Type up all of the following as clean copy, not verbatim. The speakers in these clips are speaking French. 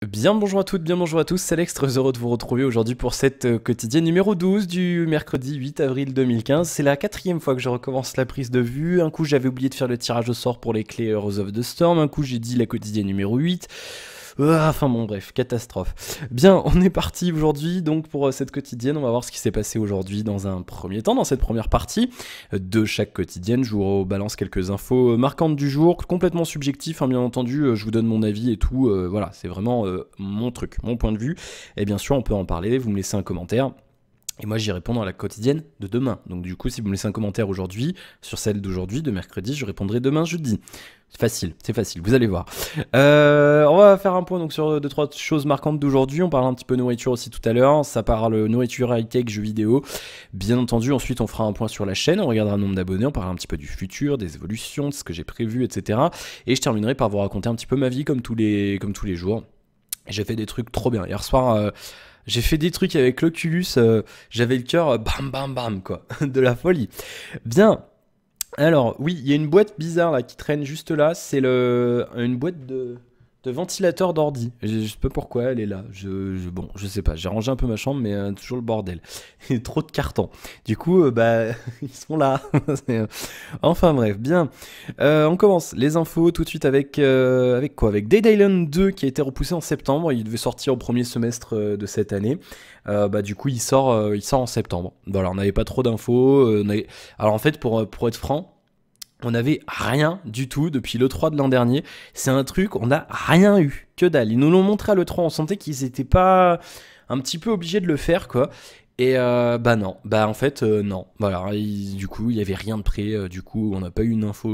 Bien bonjour à toutes, bien bonjour à tous, c'est Alex, très heureux de vous retrouver aujourd'hui pour cette quotidienne numéro 12 du mercredi 8 avril 2015. C'est la quatrième fois que je recommence la prise de vue. Un coup j'avais oublié de faire le tirage au sort pour les clés Heroes of the Storm, un coup j'ai dit la quotidienne numéro 8. Enfin bon bref, catastrophe. Bien, on est parti aujourd'hui donc pour cette quotidienne, on va voir ce qui s'est passé aujourd'hui dans un premier temps, dans cette première partie de chaque quotidienne. Je vous balance quelques infos marquantes du jour, complètement subjectif hein, bien entendu, je vous donne mon avis et tout, voilà, c'est vraiment mon truc, mon point de vue. Et bien sûr on peut en parler, vous me laissez un commentaire. Et moi j'y réponds dans la quotidienne de demain. Donc du coup si vous me laissez un commentaire aujourd'hui, sur celle d'aujourd'hui, de mercredi, je répondrai demain jeudi. C'est facile, vous allez voir. On va faire un point donc sur 2-3 choses marquantes d'aujourd'hui. On parle un petit peu nourriture aussi tout à l'heure. Ça parle nourriture, high-tech, jeux vidéo. Bien entendu, ensuite on fera un point sur la chaîne. On regardera le nombre d'abonnés. On parlera un petit peu du futur, des évolutions, de ce que j'ai prévu, etc. Et je terminerai par vous raconter un petit peu ma vie comme tous les jours. J'ai fait des trucs trop bien. Hier soir... j'ai fait des trucs avec l'Oculus, j'avais le cœur bam bam bam quoi, de la folie. Bien, alors oui, il y a une boîte bizarre là qui traîne juste là, c'est une boîte de ventilateur d'ordi. Je sais pas pourquoi elle est là, bon, je sais pas, j'ai rangé un peu ma chambre mais toujours le bordel. Il y a trop de cartons. Du coup, ils sont là. Enfin bref, bien. On commence les infos tout de suite avec quoi? Avec Dead Island 2 qui a été repoussé en septembre. Il devait sortir au premier semestre de cette année. Du coup, il sort en septembre. Voilà, on n'avait pas trop d'infos. Alors en fait, pour être franc, on n'avait rien du tout depuis l'E3 de l'an dernier. C'est un truc, on n'a rien eu. Que dalle. Ils nous l'ont montré à l'E3, on sentait qu'ils étaient pas un petit peu obligés de le faire, quoi. Et non, en fait non, voilà, du coup il y avait rien de prêt, du coup on n'a pas eu une info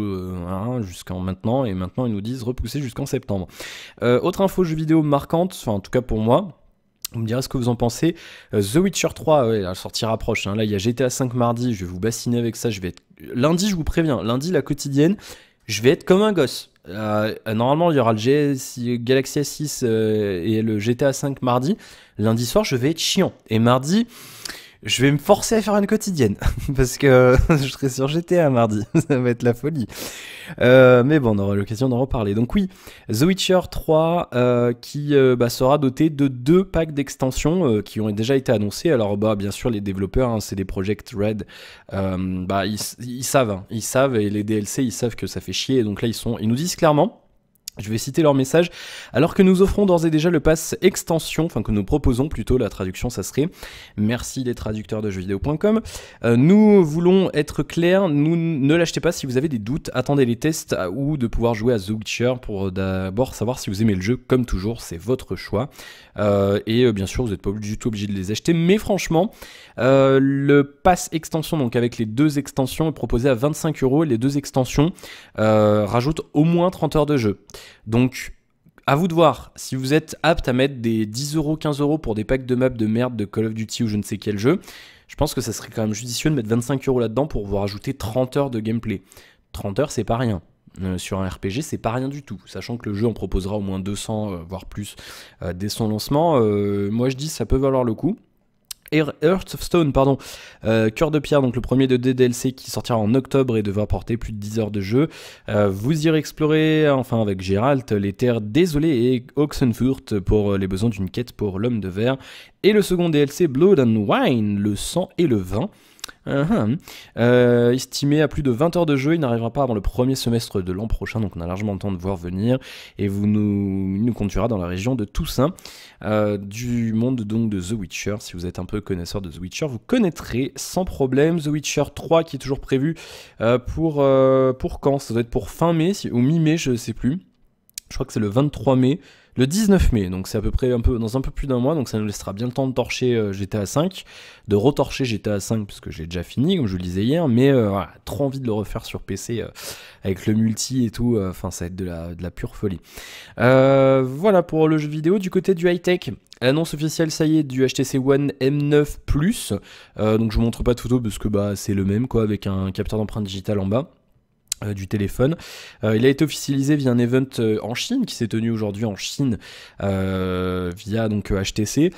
jusqu'en maintenant, et maintenant ils nous disent repousser jusqu'en septembre. Autre info jeu vidéo marquante, enfin en tout cas pour moi, vous me direz ce que vous en pensez. The Witcher 3, ouais, la sortie rapproche, hein. Là il y a GTA 5 mardi, je vais vous bassiner avec ça, je vais être... Lundi je vous préviens, lundi la quotidienne, je vais être comme un gosse. Normalement il y aura le Galaxy S6 et le GTA 5 mardi. Lundi soir je vais être chiant. Et mardi, je vais me forcer à faire une quotidienne. Parce que je serai sur GTA mardi. Ça va être la folie. Mais bon, on aura l'occasion d'en reparler. Donc oui, The Witcher 3 qui sera doté de 2 packs d'extensions qui ont déjà été annoncés. Alors bien sûr les développeurs, hein, c'est des Project Red, ils savent, hein, ils savent, et les DLC ils savent que ça fait chier. Et donc là ils nous disent clairement, je vais citer leur message, alors que nous offrons d'ores et déjà le pass extension, enfin que nous proposons plutôt, la traduction ça serait, merci les traducteurs de jeuxvideo.com, nous voulons être clairs, ne l'achetez pas si vous avez des doutes, attendez les tests ou de pouvoir jouer à The Witcher pour d'abord savoir si vous aimez le jeu, comme toujours c'est votre choix, et bien sûr vous n'êtes pas du tout obligé de les acheter, mais franchement le pass extension, donc avec les 2 extensions, est proposé à 25 €, et les 2 extensions rajoutent au moins 30 heures de jeu. Donc, à vous de voir, si vous êtes apte à mettre des 10 €, 15 € pour des packs de maps de merde de Call of Duty ou je ne sais quel jeu, je pense que ça serait quand même judicieux de mettre 25 € là-dedans pour vous rajouter 30 heures de gameplay. 30 heures, c'est pas rien. Sur un RPG, c'est pas rien du tout, sachant que le jeu en proposera au moins 200, voire plus, dès son lancement. Moi, je dis ça peut valoir le coup. Heart of Stone, pardon, Cœur de Pierre, donc le premier de DLC qui sortira en octobre et devra porter plus de 10 heures de jeu. Vous irez explorer, enfin avec Geralt, les terres désolées et Oxenfurt pour les besoins d'une quête pour l'homme de verre. Et le second DLC, Blood and Wine, le sang et le vin. Estimé à plus de 20 heures de jeu, il n'arrivera pas avant le premier semestre de l'an prochain, donc on a largement le temps de voir venir, et il nous conduira dans la région de Toussaint, du monde donc de The Witcher. Si vous êtes un peu connaisseur de The Witcher, vous connaîtrez sans problème. The Witcher 3 qui est toujours prévu pour quand? Ça doit être pour fin mai ou mi-mai, je sais plus. Je crois que c'est le 23 mai. Le 19 mai, donc c'est à peu près dans un peu plus d'un mois, donc ça nous laissera bien le temps de torcher GTA 5, de retorcher GTA 5, parce que j'ai déjà fini, comme je vous le disais hier, mais voilà, trop envie de le refaire sur PC, avec le multi et tout, enfin ça va être de la pure folie. Voilà pour le jeu vidéo. Du côté du high-tech, l'annonce officielle, ça y est, du HTC One M9 Plus, donc je vous montre pas de photo, parce que c'est le même, quoi, avec un capteur d'empreinte digitale en bas du téléphone. Il a été officialisé via un event en Chine qui s'est tenu aujourd'hui en Chine via donc HTC.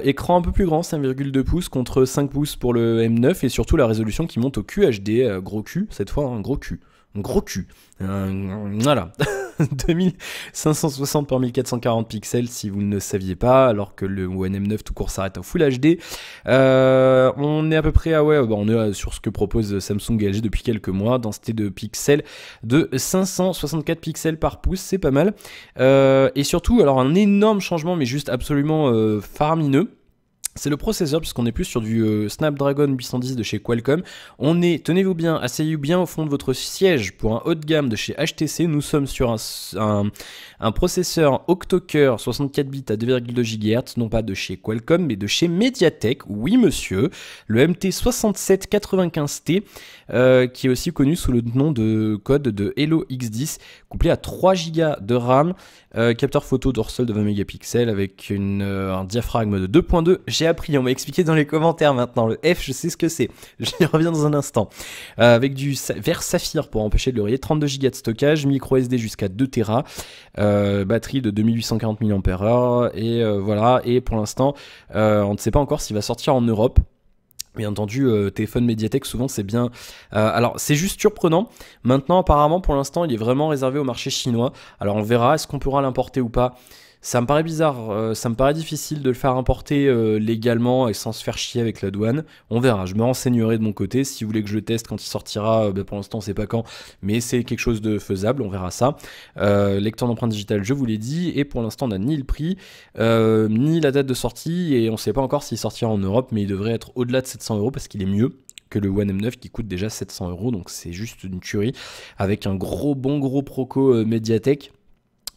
Écran un peu plus grand, 5,2 pouces contre 5 pouces pour le M9, et surtout la résolution qui monte au QHD, gros cul cette fois, un gros cul. Voilà. 2560 par 1440 pixels si vous ne le saviez pas, alors que le One M9 tout court s'arrête en Full HD. On est à peu près on est sur ce que propose Samsung et LG depuis quelques mois, densité de pixels de 564 pixels par pouce, c'est pas mal. Et surtout, alors un énorme changement, mais juste absolument faramineux. C'est le processeur, puisqu'on est plus sur du Snapdragon 810 de chez Qualcomm. On est, tenez-vous bien, asseyez-vous bien au fond de votre siège pour un haut de gamme de chez HTC. Nous sommes sur un processeur octo-cœur 64 bits à 2,2 GHz, non pas de chez Qualcomm, mais de chez MediaTek. Oui, monsieur, le MT6795T, qui est aussi connu sous le nom de code de Helio X10, couplé à 3 Go de RAM, capteur photo dorsal de 20 mégapixels avec un diaphragme de 2.2. J'ai appris, on m'a expliqué dans les commentaires maintenant. Le F, je sais ce que c'est. J'y reviens dans un instant. Avec du verre saphir pour empêcher de le rayer, 32 Go de stockage, micro SD jusqu'à 2 Tera, batterie de 2840 mAh, et voilà. Et pour l'instant, on ne sait pas encore s'il va sortir en Europe. Bien entendu, téléphone Mediatek, souvent c'est bien. Alors c'est juste surprenant. Maintenant, apparemment, pour l'instant, il est vraiment réservé au marché chinois. Alors on verra, est-ce qu'on pourra l'importer ou pas? Ça me paraît bizarre, ça me paraît difficile de le faire importer légalement et sans se faire chier avec la douane. On verra, je me renseignerai de mon côté. Si vous voulez que je le teste quand il sortira, pour l'instant on sait pas quand, mais c'est quelque chose de faisable, on verra ça. Lecteur d'empreinte digitale, je vous l'ai dit, et pour l'instant on n'a ni le prix, ni la date de sortie, et on sait pas encore s'il sortira en Europe, mais il devrait être au-delà de 700 € parce qu'il est mieux que le One M9 qui coûte déjà 700 €, donc c'est juste une tuerie, avec un gros proco Mediatek,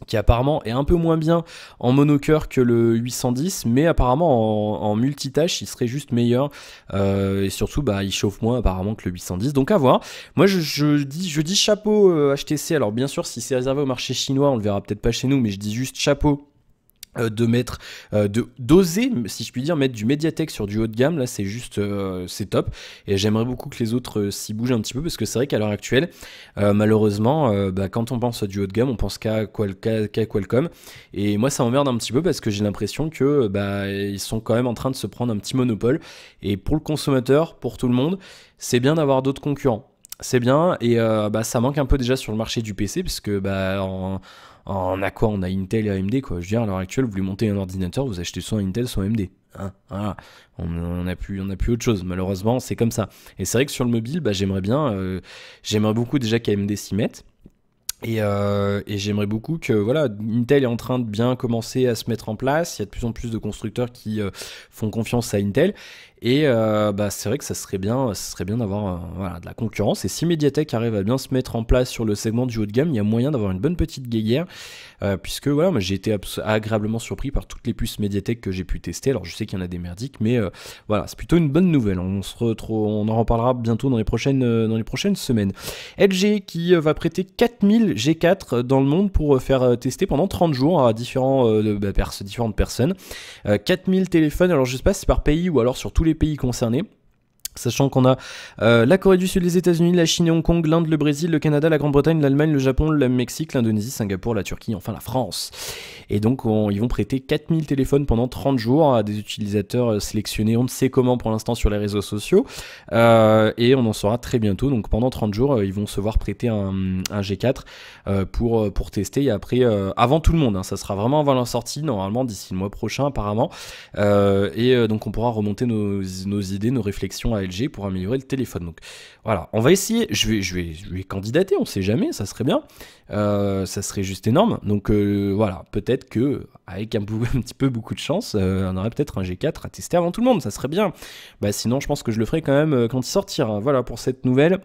qui apparemment est un peu moins bien en monocœur que le 810, mais apparemment en multitâche il serait juste meilleur, et surtout il chauffe moins apparemment que le 810, donc à voir. Moi je dis chapeau HTC, alors bien sûr si c'est réservé au marché chinois on le verra peut-être pas chez nous, mais je dis juste chapeau d'oser, si je puis dire, mettre du Mediatek sur du haut de gamme. Là c'est juste c'est top, et j'aimerais beaucoup que les autres s'y bougent un petit peu, parce que c'est vrai qu'à l'heure actuelle malheureusement quand on pense à du haut de gamme on pense qu'à Qualcomm, et moi ça m'emmerde un petit peu parce que j'ai l'impression que ils sont quand même en train de se prendre un petit monopole, et pour le consommateur, pour tout le monde, c'est bien d'avoir d'autres concurrents, c'est bien, et ça manque un peu déjà sur le marché du PC, parce que on a quoi? On a Intel et AMD, quoi. Je veux dire, à l'heure actuelle, vous voulez monter un ordinateur, vous achetez soit Intel, soit AMD. Hein, voilà. On n'a plus autre chose. Malheureusement, c'est comme ça. Et c'est vrai que sur le mobile, j'aimerais beaucoup déjà qu'AMD s'y mette. Et j'aimerais beaucoup que Intel est en train de bien commencer à se mettre en place. Il y a de plus en plus de constructeurs qui font confiance à Intel. Et c'est vrai que ça serait bien d'avoir de la concurrence. Et si Mediatek arrive à bien se mettre en place sur le segment du haut de gamme, il y a moyen d'avoir une bonne petite guéguerre. Puisque moi j'ai été agréablement surpris par toutes les puces Mediatek que j'ai pu tester. Alors je sais qu'il y en a des merdiques, mais c'est plutôt une bonne nouvelle. On en reparlera bientôt dans les prochaines semaines. LG qui va prêter 4000 G4 dans le monde pour faire tester pendant 30 jours à différentes personnes. 4000 téléphones, alors je sais pas si c'est par pays ou alors sur tous les pays concernés. Sachant qu'on a la Corée du Sud, les États-Unis, la Chine et Hong Kong, l'Inde, le Brésil, le Canada, la Grande-Bretagne, l'Allemagne, le Japon, le Mexique, l'Indonésie, Singapour, la Turquie, enfin la France. Et donc ils vont prêter 4000 téléphones pendant 30 jours à des utilisateurs sélectionnés, on ne sait comment pour l'instant sur les réseaux sociaux, et on en saura très bientôt. Donc pendant 30 jours ils vont se voir prêter un G4 pour tester, et après avant tout le monde, ça sera vraiment avant la sortie, normalement d'ici le mois prochain apparemment, et donc on pourra remonter nos idées, nos réflexions à LG pour améliorer le téléphone. Donc voilà, on va essayer, je vais candidater, on sait jamais, ça serait bien, ça serait juste énorme. Donc voilà, peut-être que avec un petit peu beaucoup de chance, on aurait peut-être un G4 à tester avant tout le monde, ça serait bien. Sinon je pense que je le ferai quand même quand il sortira. Voilà pour cette nouvelle.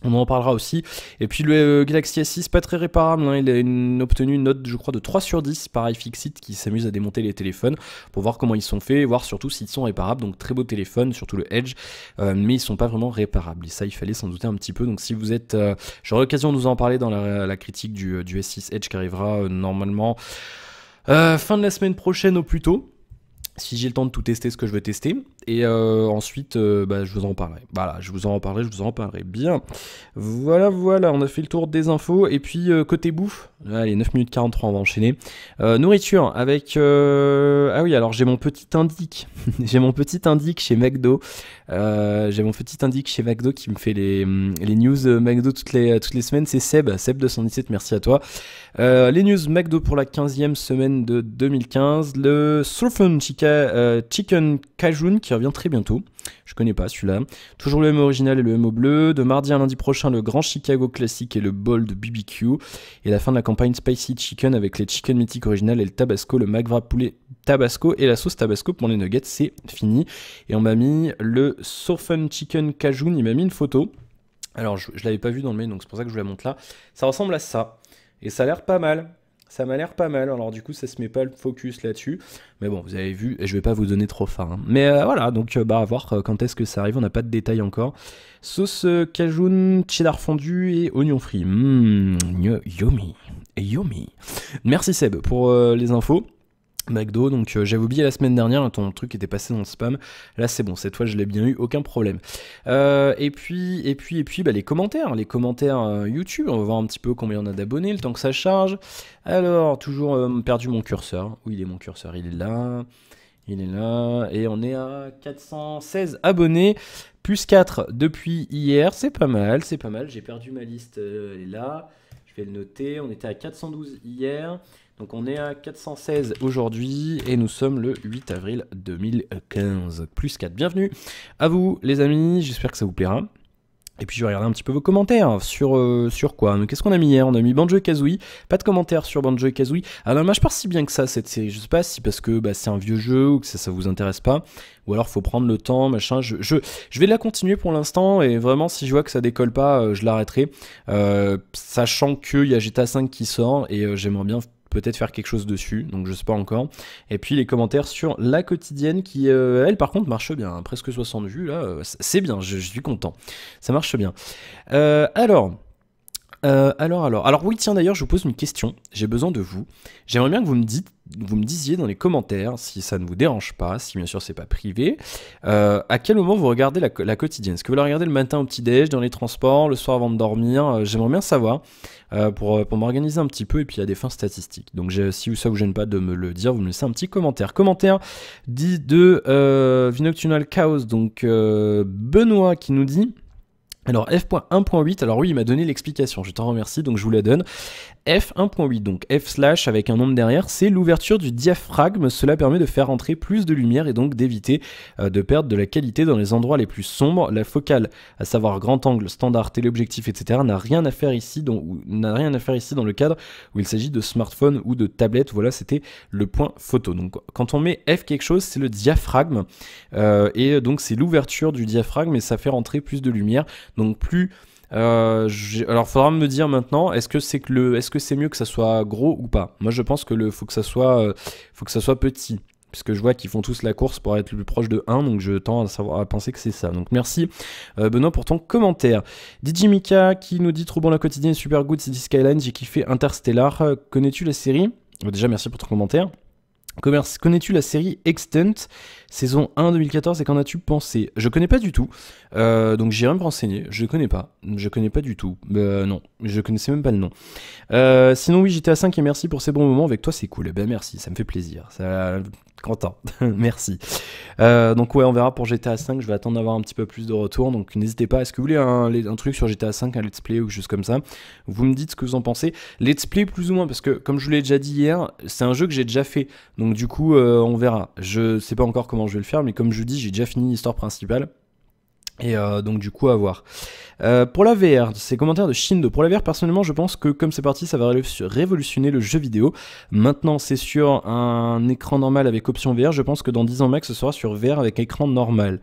On en parlera aussi. Et puis le Galaxy S6, pas très réparable, il a obtenu une note, je crois, de 3 sur 10 par iFixit, qui s'amuse à démonter les téléphones pour voir comment ils sont faits, voir surtout s'ils sont réparables. Donc très beau téléphone, surtout le Edge, mais ils sont pas vraiment réparables. Et ça, il fallait s'en douter un petit peu. Donc si vous êtes... j'aurai l'occasion de vous en parler dans la critique du S6 Edge qui arrivera normalement fin de la semaine prochaine au plus tôt. si j'ai le temps de tout tester ce que je veux tester. Et ensuite, bah, je vous en parlerai. Voilà, je vous en reparlerai bien. Voilà, on a fait le tour des infos. Et puis, côté bouffe, allez, 9 minutes 43, on va enchaîner. Nourriture, avec... Ah oui, alors j'ai mon petit indique. J'ai mon petit indique chez McDo. J'ai mon petit indique chez McDo qui me fait les news McDo toutes les semaines. C'est Seb217, merci à toi. Les news McDo pour la 15e semaine de 2015. Le Sulfun Chicken Cajun qui revient très bientôt. Je connais pas celui-là. Toujours le M original et le MO bleu. De mardi à lundi prochain, le Grand Chicago Classic et le Bold BBQ. Et la fin de la campagne Spicy Chicken avec les Chicken Mythic original et le Tabasco, le McWrap poulet Tabasco et la sauce Tabasco pour les nuggets. C'est fini. Et on m'a mis le Sulfun Chicken Cajun. Il m'a mis une photo. Alors, je l'avais pas vu dans le mail, donc c'est pour ça que je vous la montre là. Ça ressemble à ça. Et ça a l'air pas mal. Ça m'a l'air pas mal, alors du coup ça se met pas le focus là-dessus. Mais bon, vous avez vu, et je vais pas vous donner trop faim. Hein. Mais voilà, donc bah à voir quand est-ce que ça arrive, on n'a pas de détails encore. Sauce cajun, cheddar fondu et oignon frit. Yummy. Yummy. Merci Seb pour les infos. McDo, donc j'avais oublié la semaine dernière, ton truc était passé dans le spam. Là c'est bon, cette fois je l'ai bien eu, aucun problème. Et puis bah, les commentaires YouTube, on va voir un petit peu combien on a d'abonnés, le temps que ça charge. Alors, toujours perdu mon curseur. Où il est mon curseur? Il est là. Et on est à 416 abonnés, plus 4 depuis hier, c'est pas mal. J'ai perdu ma liste, elle est là. Je vais le noter, on était à 412 hier. Donc on est à 416 aujourd'hui et nous sommes le 8 avril 2015. Plus 4. Bienvenue à vous les amis, j'espère que ça vous plaira. Et puis je vais regarder un petit peu vos commentaires sur quoi. Qu'est-ce qu'on a mis hier? On a mis Banjo-Kazooie. Pas de commentaires sur Banjo-Kazooie. Alors marche pas si bien que ça cette série. Je sais pas si parce que bah, c'est un vieux jeu ou que ça vous intéresse pas. Ou alors faut prendre le temps, machin. Je vais la continuer pour l'instant. Et vraiment si je vois que ça décolle pas, je l'arrêterai. Sachant qu'il y a GTA 5 qui sort. Et j'aimerais bien peut-être faire quelque chose dessus, donc je sais pas encore. Et puis les commentaires sur la quotidienne qui, elle par contre marche bien, hein, presque 60 vues là, c'est bien, je suis content, ça marche bien. Alors oui tiens d'ailleurs je vous pose une question, j'ai besoin de vous, j'aimerais bien que vous me disiez dans les commentaires, si ça ne vous dérange pas, si bien sûr c'est pas privé, à quel moment vous regardez la quotidienne. Est-ce que vous la regardez le matin au petit-déj, dans les transports, le soir avant de dormir? J'aimerais bien savoir, pour m'organiser un petit peu, et puis il y a des fins statistiques. Donc si ça vous gêne pas de me le dire, vous me laissez un petit commentaire. Commentaire dit de Vinoctunal Chaos, donc Benoît qui nous dit... Alors F.1.8, alors oui il m'a donné l'explication, je t'en remercie, donc je vous la donne. F1.8, donc F/ avec un nombre derrière, c'est l'ouverture du diaphragme, cela permet de faire entrer plus de lumière et donc d'éviter de perdre de la qualité dans les endroits les plus sombres. La focale, à savoir grand angle, standard, téléobjectif, etc. n'a rien à faire ici dans le cadre où il s'agit de smartphone ou de tablette. Voilà, c'était le point photo. Donc quand on met F quelque chose, c'est le diaphragme, et donc c'est l'ouverture du diaphragme et ça fait rentrer plus de lumière, donc plus... alors faudra me dire maintenant, est-ce que c'est mieux que ça soit gros ou pas? Moi je pense que faut que ça soit petit, puisque je vois qu'ils font tous la course pour être le plus proche de 1, donc je tends à penser que c'est ça. Donc merci Benoît pour ton commentaire. DJ Mika qui nous dit trop bon la quotidienne, super good City Skyline, j'ai kiffé Interstellar. Connais-tu la série? Déjà merci pour ton commentaire. Connais-tu la série Extant, saison 1 2014, et qu'en as-tu pensé? Je connais pas du tout, donc j'irai me renseigner, je connais pas du tout, non, je connaissais même pas le nom. Sinon oui, GTA 5 et merci pour ces bons moments avec toi, c'est cool, ben merci, ça me fait plaisir, ça... Content, merci. Donc ouais, on verra pour GTA 5, je vais attendre d'avoir un petit peu plus de retour, donc n'hésitez pas, est-ce que vous voulez un truc sur GTA 5, un let's play ou juste comme ça? Vous me dites ce que vous en pensez. Let's play plus ou moins, parce que comme je vous l'ai déjà dit hier, c'est un jeu que j'ai déjà fait, donc du coup on verra. Je sais pas encore comment je vais le faire, mais comme je vous dis, j'ai déjà fini l'histoire principale. Et donc du coup à voir. Pour la VR, ces commentaires de Shindo. Pour la VR, personnellement, je pense que comme c'est parti, ça va révolutionner le jeu vidéo. Maintenant, c'est sur un écran normal avec option VR. Je pense que dans 10 ans max, ce sera sur VR avec écran normal.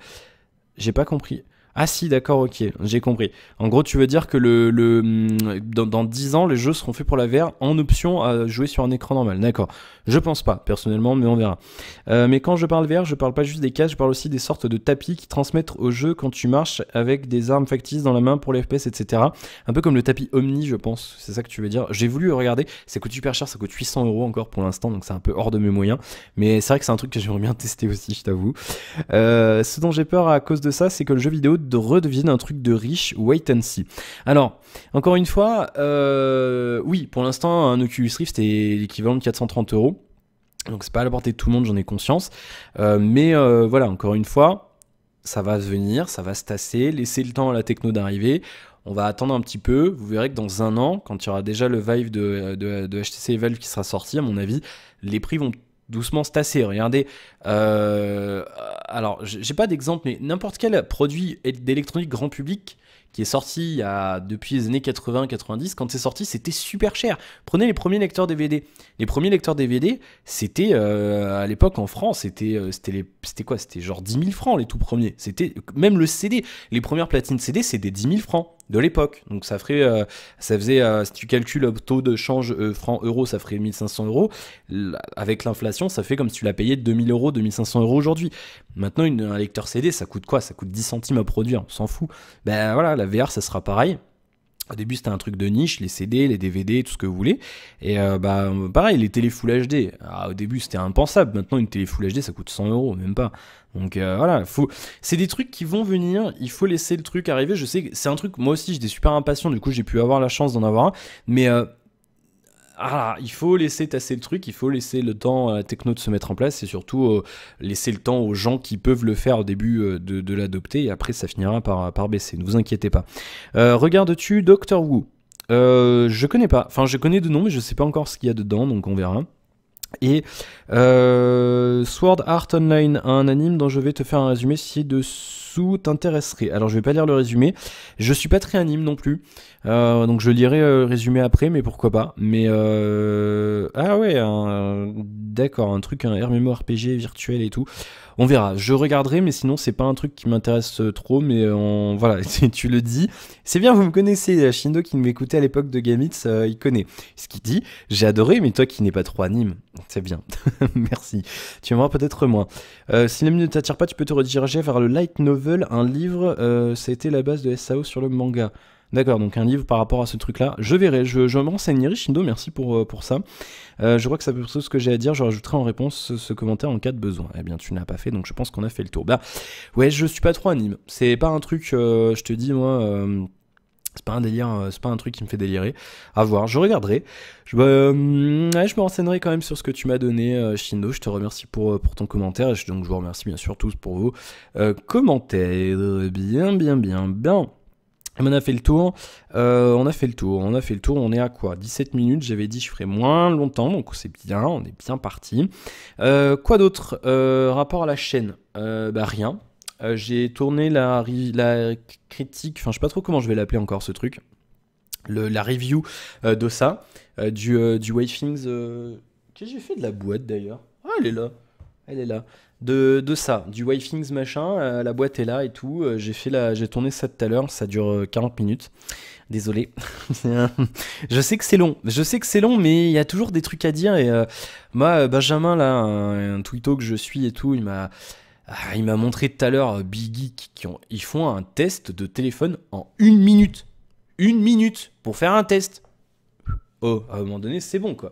J'ai pas compris. Ah si, d'accord, ok, j'ai compris. En gros, tu veux dire que dans 10 ans, les jeux seront faits pour la VR en option à jouer sur un écran normal. D'accord. Je pense pas, personnellement, mais on verra. Mais quand je parle VR, je parle pas juste des casques, je parle aussi des sortes de tapis qui transmettent au jeu quand tu marches avec des armes factices dans la main pour les FPS, etc. Un peu comme le tapis Omni, je pense. C'est ça que tu veux dire. J'ai voulu regarder, ça coûte super cher, ça coûte 800 € encore pour l'instant, donc c'est un peu hors de mes moyens. Mais c'est vrai que c'est un truc que j'aimerais bien tester aussi, je t'avoue. Ce dont j'ai peur à cause de ça, c'est que le jeu vidéo redevienne un truc de riche, wait and see. Alors, encore une fois, oui, pour l'instant, un Oculus Rift est l'équivalent de 430 €. Donc c'est pas à la portée de tout le monde, j'en ai conscience. Mais voilà, encore une fois, ça va venir, ça va se tasser, laisser le temps à la techno d'arriver. On va attendre un petit peu. Vous verrez que dans un an, quand il y aura déjà le Vive de HTC Vive qui sera sorti, à mon avis, les prix vont doucement se tasser. Regardez, alors j'ai pas d'exemple, mais n'importe quel produit d'électronique grand public qui est sorti depuis les années 80-90, quand c'est sorti, c'était super cher. Prenez les premiers lecteurs DVD. Les premiers lecteurs DVD, c'était à l'époque en France, c'était quoi? C'était genre 10 000 francs les tout premiers. C'était même le CD. Les premières platines CD, c'était 10 000 francs de l'époque. Donc ça faisait, si tu calcules le taux de change franc-euro, ça ferait 1500 €. Avec l'inflation, ça fait comme si tu l'as payé 2000 €, 2500 € aujourd'hui. Maintenant, un lecteur CD, ça coûte quoi? Ça coûte 10 centimes à produire, on s'en fout. Ben voilà, la VR, ça sera pareil. Au début, c'était un truc de niche, les CD, les DVD, tout ce que vous voulez. Et pareil, les télé Full HD. Au début, c'était impensable. Maintenant, une télé Full HD, ça coûte 100 €, même pas. Donc voilà, c'est des trucs qui vont venir. Il faut laisser le truc arriver. Je sais que c'est un truc, moi aussi, j'étais super impatient. Du coup, j'ai pu avoir la chance d'en avoir un. Mais il faut laisser tasser le truc, il faut laisser le temps à la techno de se mettre en place et surtout laisser le temps aux gens qui peuvent le faire au début de l'adopter et après ça finira par baisser, ne vous inquiétez pas. Regardes-tu Doctor Who? Je connais pas, enfin je connais de nom mais je sais pas encore ce qu'il y a dedans donc on verra. Et Sword Art Online, un anime dont je vais te faire un résumé si dessous t'intéresserait. Alors je vais pas lire le résumé, je suis pas très anime non plus, donc je lirai le résumé après, mais pourquoi pas. Mais ah ouais, d'accord, un truc, un MMORPG virtuel et tout. On verra, je regarderai, mais sinon c'est pas un truc qui m'intéresse trop, mais voilà, tu le dis. C'est bien, vous me connaissez, Shindo qui m'écoutait à l'époque de Gamitz, il connaît ce qu'il dit. J'ai adoré, mais toi qui n'es pas trop anime, c'est bien. Merci. Tu aimeras peut-être moins. Si l'anime ne t'attire pas, tu peux te rediriger vers le light novel, un livre, ça a été la base de SAO sur le manga. D'accord, donc un livre par rapport à ce truc-là. Je verrai, je me renseignerai, Shindo, merci pour ça. Je crois que ça peut être tout ce que j'ai à dire, je rajouterai en réponse ce commentaire en cas de besoin. Eh bien, tu ne l'as pas fait, donc je pense qu'on a fait le tour. Bah, ouais, je suis pas trop anime. C'est pas un truc, je te dis, moi... c'est pas un délire, c'est pas un truc qui me fait délirer. À voir, je regarderai. Je me renseignerai quand même sur ce que tu m'as donné, Shindo. Je te remercie pour ton commentaire. Donc je vous remercie bien sûr tous pour vos commentaires. Bien. On a fait le tour, on est à quoi? 17 minutes, j'avais dit je ferais moins longtemps, donc c'est bien, on est bien parti. Quoi d'autre? Rapport à la chaîne, rien. J'ai tourné la critique, enfin je sais pas trop comment je vais l'appeler encore ce truc, la review de ça, du Wavethings, qu'est-ce que j'ai fait de la boîte d'ailleurs? Ah elle est là, de ça, du Wavethings machin, la boîte est là et tout, j'ai tourné ça tout à l'heure, ça dure 40 minutes. Désolé, je sais que c'est long, mais il y a toujours des trucs à dire et moi Benjamin là, un twitto que je suis et tout, il m'a montré tout à l'heure Big Geek ils font un test de téléphone en 1 minute. 1 minute pour faire un test. Oh, à un moment donné, c'est bon quoi.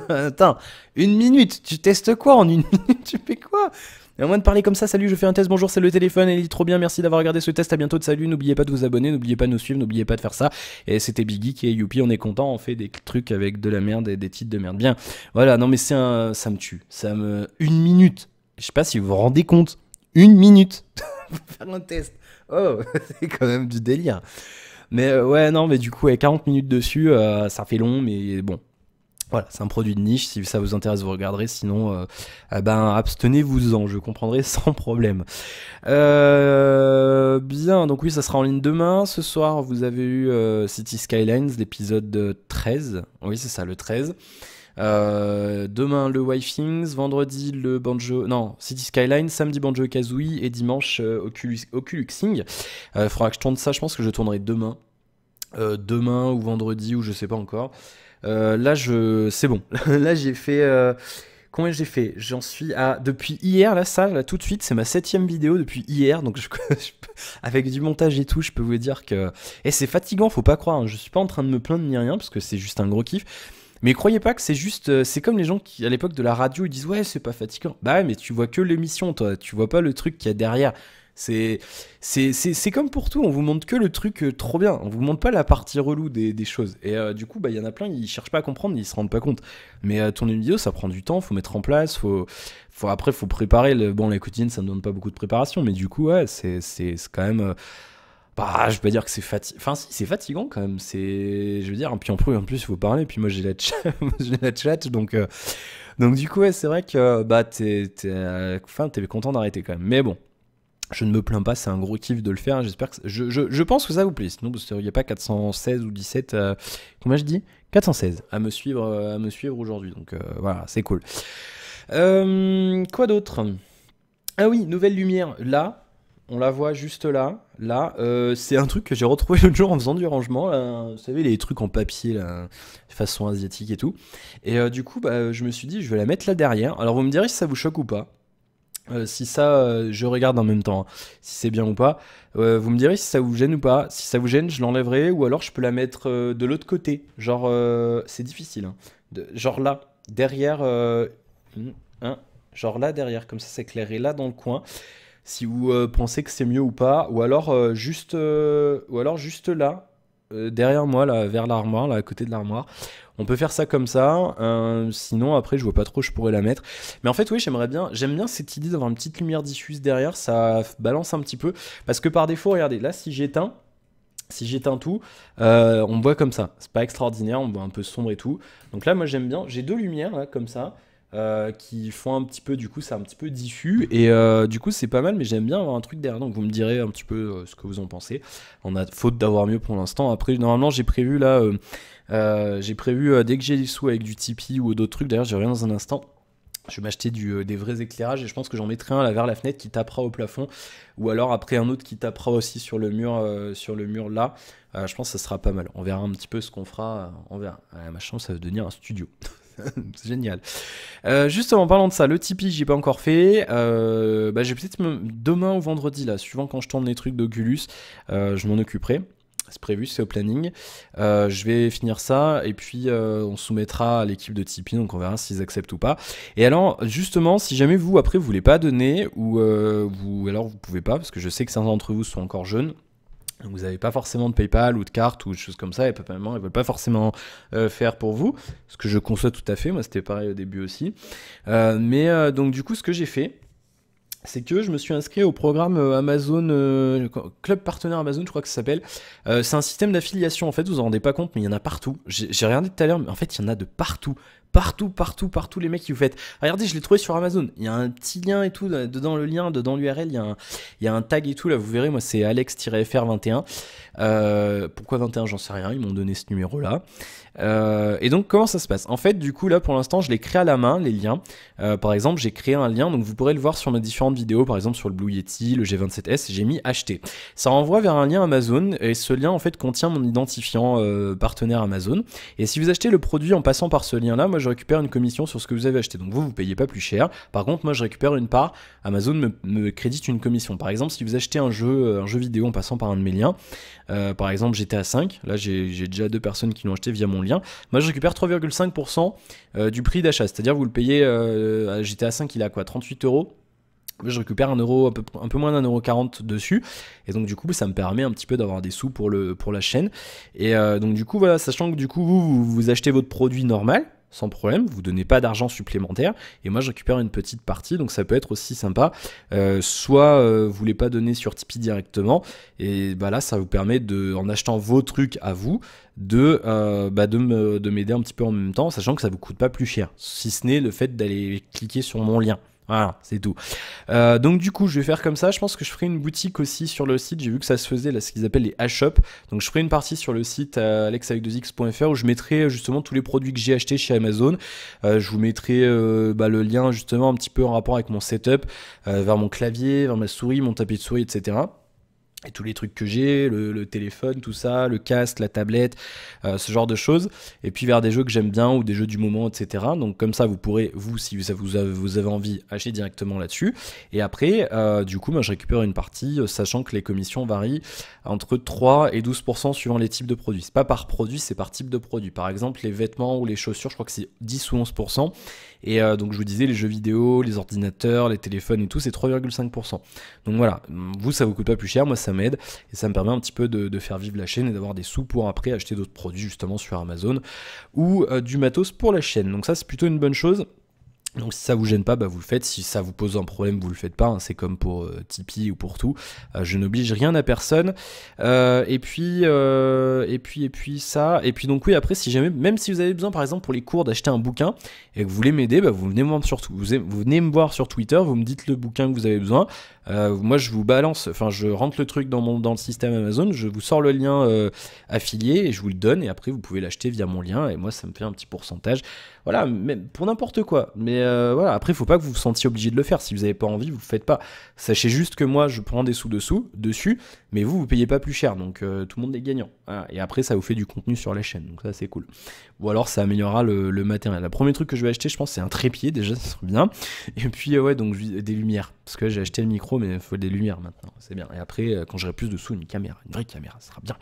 Attends, 1 minute, tu testes quoi en 1 minute? Tu fais quoi? Et à moins de parler comme ça, salut, je fais un test, bonjour, c'est le téléphone, il est trop bien, merci d'avoir regardé ce test, à bientôt, salut, n'oubliez pas de vous abonner, n'oubliez pas de nous suivre, n'oubliez pas de faire ça. Et c'était Big Geek et youpi, on est content, on fait des trucs avec de la merde et des titres de merde. Bien, voilà, non mais ça me tue, 1 minute. Je sais pas si vous vous rendez compte, 1 minute pour faire un test. Oh, c'est quand même du délire. Mais ouais, non, mais du coup, 40 minutes dessus, ça fait long, mais bon. Voilà, c'est un produit de niche, si ça vous intéresse, vous regarderez, sinon, abstenez-vous-en, je comprendrai sans problème. Bien, donc oui, ça sera en ligne demain. Ce soir, vous avez eu City Skylines, l'épisode 13. Oui, c'est ça, le 13. Demain le Wifings, vendredi le Banjo, non, City Skyline, samedi Banjo Kazooie et dimanche Oculuxing. Faudra que je tourne ça, je pense que je tournerai demain. Demain ou vendredi ou je sais pas encore. Là c'est bon. Là j'ai fait combien j'ai fait? J'en suis à depuis hier là, ça là tout de suite c'est ma 7e vidéo depuis hier, donc avec du montage et tout je peux vous dire que c'est fatigant, faut pas croire, hein. Je suis pas en train de me plaindre ni rien parce que c'est juste un gros kiff. Mais croyez pas que c'est juste, c'est comme les gens qui à l'époque de la radio ils disent ouais c'est pas fatigant. Bah ouais mais tu vois que l'émission toi, tu vois pas le truc qu'il y a derrière. C'est comme pour tout, on vous montre que le truc trop bien, on vous montre pas la partie relou des choses. Et du coup, bah il y en a plein, ils cherchent pas à comprendre, ils se rendent pas compte. Mais tourner une vidéo, ça prend du temps, faut mettre en place, après faut préparer. Bon, la quotidienne, ça ne demande pas beaucoup de préparation, mais du coup, ouais, c'est quand même. Bah, je vais pas dire que c'est fatigant. Enfin, si, c'est fatigant quand même. Je veux dire, et puis en plus, il faut parler. Puis moi, j'ai la chat, donc du coup, ouais, c'est vrai que bah t'es content d'arrêter quand même. Mais bon. Je ne me plains pas, c'est un gros kiff de le faire. J'espère que je pense que ça vous plaît. Sinon, il n'y a pas 416 ou 17. Combien je dis 416 à me suivre aujourd'hui. Donc voilà, c'est cool. Quoi d'autre? Ah oui, nouvelle lumière. Là, on la voit juste là. Là, c'est un truc que j'ai retrouvé l'autre jour en faisant du rangement. Là, vous savez, les trucs en papier, là, façon asiatique et tout. Et du coup, bah, je me suis dit, je vais la mettre là derrière. Alors, vous me direz si ça vous choque ou pas. Si ça, je regarde en même temps, hein, si c'est bien ou pas. Vous me direz si ça vous gêne ou pas. Si ça vous gêne, je l'enlèverai ou alors je peux la mettre de l'autre côté. Genre, c'est difficile. Hein. Genre là, derrière. Hein, genre là, derrière. Comme ça s'éclairer là dans le coin. Si vous pensez que c'est mieux ou pas. Ou alors juste là. Derrière moi, là, vers l'armoire, là, à côté de l'armoire. On peut faire ça comme ça, sinon après je vois pas trop je pourrais la mettre. Mais en fait oui j'aime bien cette idée d'avoir une petite lumière diffuse derrière, ça balance un petit peu. Parce que par défaut, regardez, là si j'éteins tout, on me voit comme ça. C'est pas extraordinaire, on me voit un peu sombre et tout. Donc là moi j'aime bien, j'ai 2 lumières là comme ça. Qui font un petit peu, du coup c'est un petit peu diffus et du coup c'est pas mal, mais j'aime bien avoir un truc derrière, donc vous me direz un petit peu ce que vous en pensez. On a faute d'avoir mieux pour l'instant. Après normalement j'ai prévu là dès que j'ai des sous avec du Tipeee ou d'autres trucs, d'ailleurs j'y reviens dans un instant, je vais m'acheter des vrais éclairages et je pense que j'en mettrai un là vers la fenêtre qui tapera au plafond, ou alors après un autre qui tapera aussi sur le mur là. Je pense que ça sera pas mal, on verra un petit peu ce qu'on fera, on verra. Ma chambre ça va devenir un studio. C'est génial. Justement, en parlant de ça, le Tipeee, j'ai pas encore fait. Je vais peut-être demain ou vendredi, là, suivant quand je tourne les trucs d'Oculus, je m'en occuperai. C'est prévu, c'est au planning. Je vais finir ça et puis on soumettra à l'équipe de Tipeee, donc on verra s'ils acceptent ou pas. Et alors, justement, si jamais vous, après, vous voulez pas donner ou alors vous pouvez pas, parce que je sais que certains d'entre vous sont encore jeunes. Vous n'avez pas forcément de PayPal ou de carte ou de choses comme ça, et papa et maman, ils veulent pas forcément faire pour vous, ce que je conçois tout à fait, moi c'était pareil au début aussi. Donc du coup, ce que j'ai fait, c'est que je me suis inscrit au programme Amazon, Club Partenaire Amazon, je crois que ça s'appelle. C'est un système d'affiliation, en fait, vous vous en rendez pas compte, mais il y en a partout. J'ai regardé tout à l'heure, mais en fait, il y en a de partout. Partout, les mecs qui vous faites. Regardez, je l'ai trouvé sur Amazon. Il y a un petit lien et tout, dedans le lien, dedans l'URL, il y a un tag et tout, là, vous verrez, moi, c'est Alex-FR21. Pourquoi 21, j'en sais rien, ils m'ont donné ce numéro-là. Et donc, comment ça se passe? En fait, du coup, là, pour l'instant, je les crée à la main, les liens. Par exemple, j'ai créé un lien, donc vous pourrez le voir sur mes différentes vidéos, par exemple sur le Blue Yeti, le G27S, j'ai mis acheter. Ça renvoie vers un lien Amazon, et ce lien, en fait, contient mon identifiant partenaire Amazon. Et si vous achetez le produit en passant par ce lien-là, moi, je récupère une commission sur ce que vous avez acheté. Donc vous payez pas plus cher. Par contre, moi, je récupère une part. Amazon me crédite une commission. Par exemple, si vous achetez un jeu vidéo en passant par un de mes liens, par exemple GTA 5, là j'ai déjà 2 personnes qui l'ont acheté via mon lien, moi je récupère 3,5% du prix d'achat, c'est-à-dire vous le payez, GTA 5 il est à quoi, 38 euros, je récupère un peu moins d'1,40 € dessus, et donc du coup ça me permet un petit peu d'avoir des sous pour la chaîne, et donc du coup voilà, sachant que du coup vous achetez votre produit normal, sans problème, vous donnez pas d'argent supplémentaire, et moi je récupère une petite partie, donc ça peut être aussi sympa. Soit vous voulez pas donner sur Tipeee directement, et bah là ça vous permet en achetant vos trucs à vous, de m'aider un petit peu en même temps, sachant que ça vous coûte pas plus cher, si ce n'est le fait d'aller cliquer sur mon lien. Voilà, c'est tout. Donc du coup, je vais faire comme ça. Je pense que je ferai une boutique aussi sur le site. J'ai vu que ça se faisait, là, ce qu'ils appellent les H-Shop. Donc je ferai une partie sur le site alexavec2x.fr où je mettrai justement tous les produits que j'ai achetés chez Amazon. Je vous mettrai le lien justement un petit peu en rapport avec mon setup, vers mon clavier, vers ma souris, mon tapis de souris, etc. Et tous les trucs que j'ai, le téléphone, tout ça, le casque, la tablette, ce genre de choses. Et puis vers des jeux que j'aime bien ou des jeux du moment, etc. Donc comme ça, vous pourrez, vous, si vous avez envie, acheter directement là-dessus. Et après, du coup, moi, je récupère une partie, sachant que les commissions varient entre 3 et 12% suivant les types de produits. C'est pas par produit, c'est par type de produit. Par exemple, les vêtements ou les chaussures, je crois que c'est 10 ou 11%. Et donc je vous disais, les jeux vidéo, les ordinateurs, les téléphones et tout, c'est 3,5%. Donc voilà, vous, ça vous coûte pas plus cher, moi ça m'aide et ça me permet un petit peu de faire vivre la chaîne et d'avoir des sous pour après acheter d'autres produits justement sur Amazon ou du matos pour la chaîne. Donc ça, c'est plutôt une bonne chose. Donc si ça vous gêne pas, vous le faites. Si ça vous pose un problème, vous le faites pas. C'est comme pour Tipeee ou pour tout. Je n'oblige rien à personne. Et puis ça. Et puis donc oui, après, si jamais, même si vous avez besoin, par exemple, pour les cours, d'acheter un bouquin et que vous voulez m'aider, vous venez me voir vous venez me voir sur Twitter. Vous me dites le bouquin que vous avez besoin. Moi, je vous balance. Enfin, je rentre le truc dans le système Amazon. Je vous sors le lien affilié et je vous le donne. Et après, vous pouvez l'acheter via mon lien. Et moi, ça me fait un petit pourcentage. Voilà, même pour n'importe quoi. Mais voilà, après, il faut pas que vous vous sentiez obligé de le faire. Si vous n'avez pas envie, vous le faites pas. Sachez juste que moi, je prends des sous dessus, mais vous payez pas plus cher. Donc tout le monde est gagnant. Voilà. Et après, ça vous fait du contenu sur la chaîne. Donc ça, c'est cool. Ou alors, ça améliorera le matériel. Le premier truc que je vais acheter, je pense, c'est un trépied. Déjà, ça serait bien. Et puis, ouais, donc des lumières. Parce que j'ai acheté le micro, mais il faut des lumières maintenant. C'est bien. Et après, quand j'aurai plus de sous, une caméra. Une vraie caméra, ça sera bien.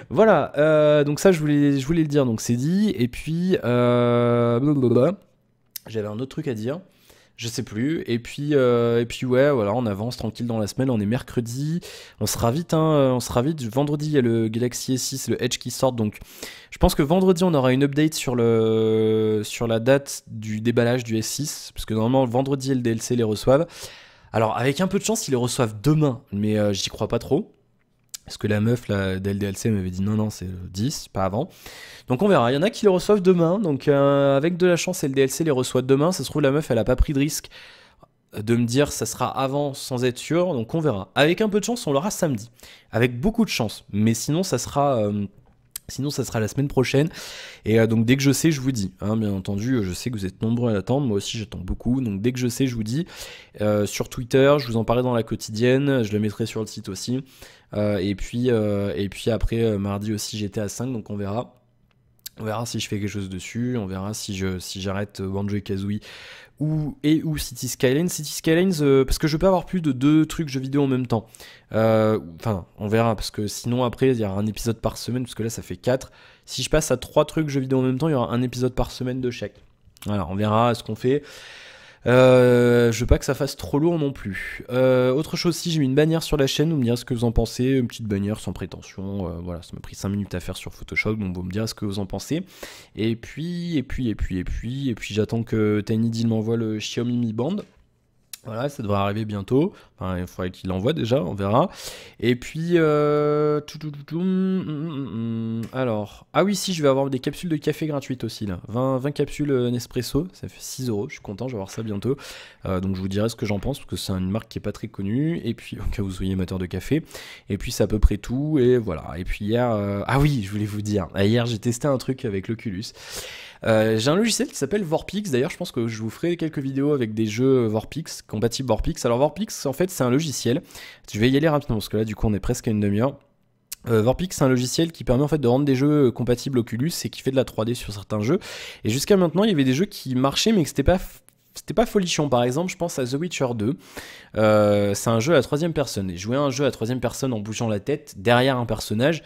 Voilà. Donc ça, je voulais le dire. Donc c'est dit. Et puis... j'avais un autre truc à dire, je sais plus. Et puis ouais, voilà, on avance tranquille dans la semaine. On est mercredi, on sera vite. Vendredi, il y a le Galaxy S6 et le Edge qui sortent. Donc, je pense que vendredi, on aura une update sur la date du déballage du S6, parce que normalement, vendredi, le DLC les reçoivent. Alors, avec un peu de chance, ils les reçoivent demain, mais j'y crois pas trop. Parce que la meuf là, d'LDLC m'avait dit non, c'est le 10, pas avant. Donc on verra. Il y en a qui le reçoivent demain. Donc avec de la chance, LDLC les reçoit demain. Ça se trouve, la meuf, elle a pas pris de risque de me dire ça sera avant sans être sûr. Donc on verra. Avec un peu de chance, on l'aura samedi. Avec beaucoup de chance. Mais sinon, ça sera la semaine prochaine. Et donc dès que je sais, je vous dis. Hein, bien entendu, je sais que vous êtes nombreux à l'attendre. Moi aussi, j'attends beaucoup. Donc dès que je sais, je vous dis. Sur Twitter, je vous en parlerai dans la quotidienne. Je le mettrai sur le site aussi. Et puis après, mardi aussi, j'étais à 5. Donc on verra. On verra si je fais quelque chose dessus, on verra si j'arrête Banjo-Kazooie ou City Skylines. City Skylines, parce que je peux avoir plus de 2 trucs jeux vidéo en même temps. Enfin, on verra, parce que sinon après, il y aura un épisode par semaine, parce que là, ça fait 4. Si je passe à 3 trucs jeux vidéo en même temps, il y aura un épisode par semaine de chaque. Voilà, on verra ce qu'on fait. Je veux pas que ça fasse trop lourd non plus. Autre chose, si j'ai mis une bannière sur la chaîne, vous me direz ce que vous en pensez. Une petite bannière sans prétention. Voilà, ça m'a pris 5 minutes à faire sur Photoshop, donc vous me direz ce que vous en pensez. Et puis j'attends que Tiny Deal m'envoie le Xiaomi Mi Band. Voilà, ça devrait arriver bientôt. Enfin, il faudrait qu'il l'envoie déjà, on verra. Et puis, alors, ah oui, si, je vais avoir des capsules de café gratuites aussi, là. 20 capsules Nespresso, ça fait 6 €. Je suis content, je vais avoir ça bientôt. Donc, je vous dirai ce que j'en pense, parce que c'est une marque qui est pas très connue. Et puis, au cas où vous soyez amateur de café. Et puis, c'est à peu près tout. Et voilà. Et puis, hier, ah oui, je voulais vous dire. Hier, j'ai testé un truc avec l'Oculus. J'ai un logiciel qui s'appelle Vorpix. D'ailleurs, je pense que je vous ferai quelques vidéos avec des jeux Vorpix, compatibles Vorpix. Alors, Vorpix, en fait, c'est un logiciel. Je vais y aller rapidement parce que là, du coup, on est presque à une demi-heure. Vorpix, c'est un logiciel qui permet en fait de rendre des jeux compatibles Oculus et qui fait de la 3D sur certains jeux. Et jusqu'à maintenant, il y avait des jeux qui marchaient, mais que c'était pas folichon. Par exemple, je pense à The Witcher 2. C'est un jeu à la 3e personne. Et jouer à un jeu à la 3e personne en bougeant la tête derrière un personnage,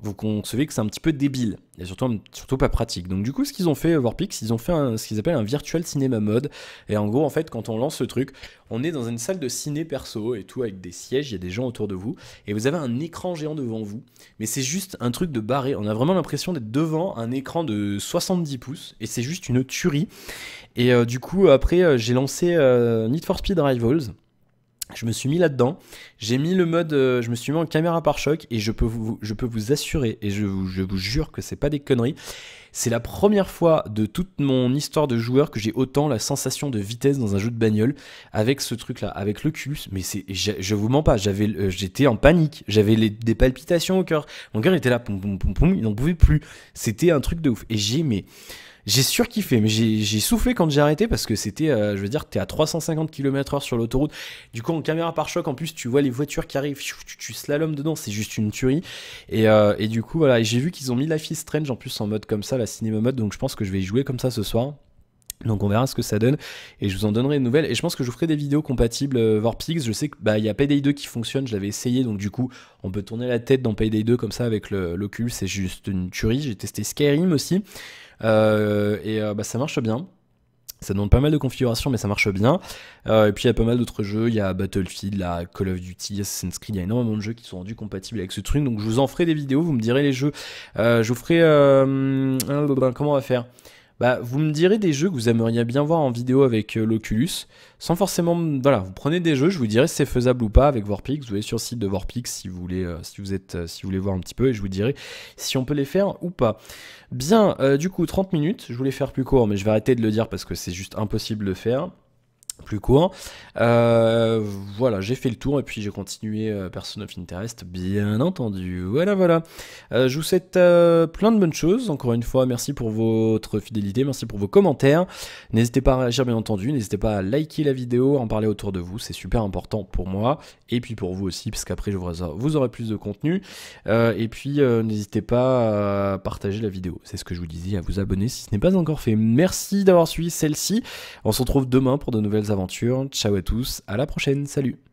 vous concevez que c'est un petit peu débile et surtout pas pratique. Donc du coup, ce qu'ils ont fait, Vorpix, ils ont fait ce qu'ils appellent un virtual cinéma mode. Et en gros, en fait, quand on lance ce truc, on est dans une salle de ciné perso et tout, avec des sièges, il y a des gens autour de vous, et vous avez un écran géant devant vous. Mais c'est juste un truc de barré. On a vraiment l'impression d'être devant un écran de 70 pouces, et c'est juste une tuerie. Et du coup, après, j'ai lancé Need for Speed Rivals. Je me suis mis là-dedans, j'ai mis le mode, je me suis mis en caméra par choc et je peux vous assurer, et je vous jure que c'est pas des conneries, C'est la première fois de toute mon histoire de joueur que j'ai autant la sensation de vitesse dans un jeu de bagnole avec ce truc-là, avec l'Oculus. Mais je vous mens pas, j'étais en panique, j'avais des palpitations au cœur. Mon cœur était là, poum, poum, poum, poum, il n'en pouvait plus. C'était un truc de ouf. Et j'ai surkiffé, mais j'ai soufflé quand j'ai arrêté parce que c'était, je veux dire, t'es à 350 km/h sur l'autoroute. Du coup, en caméra pare-choc, en plus, tu vois les voitures qui arrivent, tu slalomes dedans, c'est juste une tuerie. Et du coup, voilà, et j'ai vu qu'ils ont mis Life is Strange en plus en mode comme ça, la cinéma mode, donc je pense que je vais y jouer comme ça ce soir. Donc on verra ce que ça donne et je vous en donnerai une nouvelle et je pense que je vous ferai des vidéos compatibles Vorpix. Je sais que il y a Payday 2 qui fonctionne, je l'avais essayé donc du coup on peut tourner la tête dans Payday 2 comme ça avec l'Oculus, c'est juste une tuerie. J'ai testé Skyrim aussi ça marche bien. Ça demande pas mal de configurations, mais ça marche bien. Et puis il y a pas mal d'autres jeux. Il y a Battlefield, la Call of Duty, Assassin's Creed. Il y a énormément de jeux qui sont rendus compatibles avec ce truc. Donc je vous en ferai des vidéos. Vous me direz les jeux. Je vous ferai. Comment on va faire? Vous me direz des jeux que vous aimeriez bien voir en vidéo avec l'Oculus, sans forcément, voilà, vous prenez des jeux, je vous dirai si c'est faisable ou pas avec Vorpix. Vous allez sur le site de Vorpix si vous voulez, si vous voulez voir un petit peu, et je vous dirai si on peut les faire ou pas. Bien, du coup 30 minutes, je voulais faire plus court, mais je vais arrêter de le dire parce que c'est juste impossible de le faire. Plus court. Voilà, j'ai fait le tour et puis j'ai continué Person of Interest, bien entendu. Voilà. Je vous souhaite plein de bonnes choses. Encore une fois, merci pour votre fidélité, merci pour vos commentaires. N'hésitez pas à réagir, bien entendu. N'hésitez pas à liker la vidéo, à en parler autour de vous. C'est super important pour moi et puis pour vous aussi, parce qu'après, vous aurez plus de contenu. Et puis, n'hésitez pas à partager la vidéo. C'est ce que je vous disais, à vous abonner si ce n'est pas encore fait. Merci d'avoir suivi celle-ci. On se retrouve demain pour de nouvelles aventures. Ciao à tous, à la prochaine, salut!